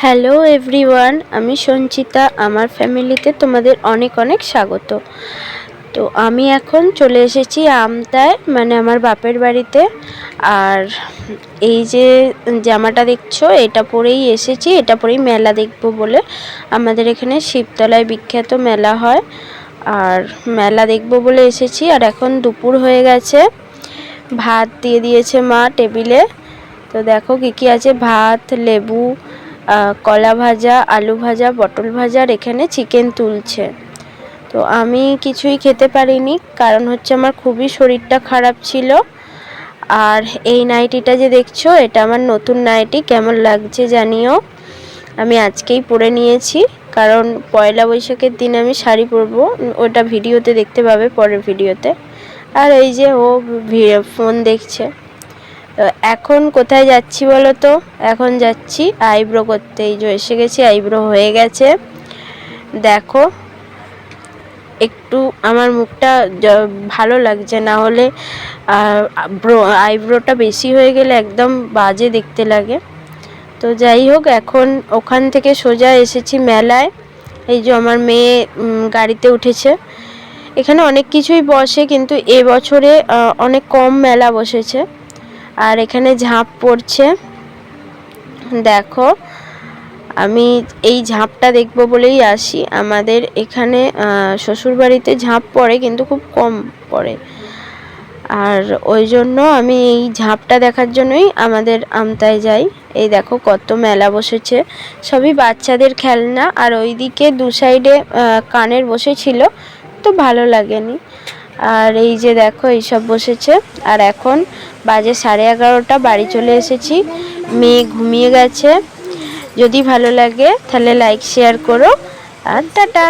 Hello everyone, আমি সঞ্চিতা। আমার ফ্যামিলিতে তোমাদের অনেক অনেক স্বাগত। তো আমি এখন চলে এসেছি আমতায়, মানে আমার বাপের বাড়িতে। আর এই যে জামাটা দেখছো, এটা পরেই এসেছি। এটা পরেই মেলা দেখবো বলে। আমাদের এখানে শিবতলায় বিখ্যাত মেলা হয়, আর মেলা দেখবো বলে এসেছি। আর এখন দুপুর হয়ে গেছে, ভাত দিয়ে দিয়েছে মা টেবিলে। তো দেখো কী কী আছে, ভাত, লেবু, কলা ভাজা, আলু ভাজা, পটল ভাজা, আর এখানে চিকেন তুলছে। তো আমি কিছুই খেতে পারিনি, কারণ হচ্ছে আমার খুবই শরীরটা খারাপ ছিল। আর এই নাইটিটা যে দেখছো, এটা আমার নতুন নাইটি। কেমন লাগছে জানিও। আমি আজকেই পরে নিয়েছি, কারণ পয়লা বৈশাখের দিন আমি শাড়ি পরবো। ওটা ভিডিওতে দেখতে পাবে, পরের ভিডিওতে। আর এই যে ও ফোন দেখছে। এখন কোথায় যাচ্ছি বলো তো? এখন যাচ্ছি আইব্রো করতে। এই যে এসে গেছি, আইব্রো হয়ে গেছে। দেখো একটু আমার মুখটা ভালো লাগছে, না হলে আইব্রোটা বেশি হয়ে গেলে একদম বাজে দেখতে লাগে। তো যাই হোক, এখন ওখান থেকে সোজা এসেছি মেলায়। এই যে আমার মেয়ে গাড়িতে উঠেছে। এখানে অনেক কিছুই বসে, কিন্তু এবছরে অনেক কম মেলা বসেছে। আর এখানে ঝাঁপ পড়ছে, দেখো। আমি এই ঝাঁপটা দেখবো বলেই আসি। আমাদের এখানে শ্বশুরবাড়িতে ঝাঁপ পড়ে, কিন্তু খুব কম পড়ে। আর ওই জন্য আমি এই ঝাঁপটা দেখার জন্যই আমাদের আমতায় যাই। এই দেখো কত মেলা বসেছে, সবই বাচ্চাদের খেলনা। আর ওইদিকে দু সাইডে কানের বসেছিল, তো ভালো লাগেনি। আর এই যে দেখো এইসব বসেছে। আর এখন বাজে 11:30, বাড়ি চলে এসেছি। মেয়ে ঘুমিয়ে গেছে। যদি ভালো লাগে তাহলে লাইক শেয়ার করো, আর টাটা।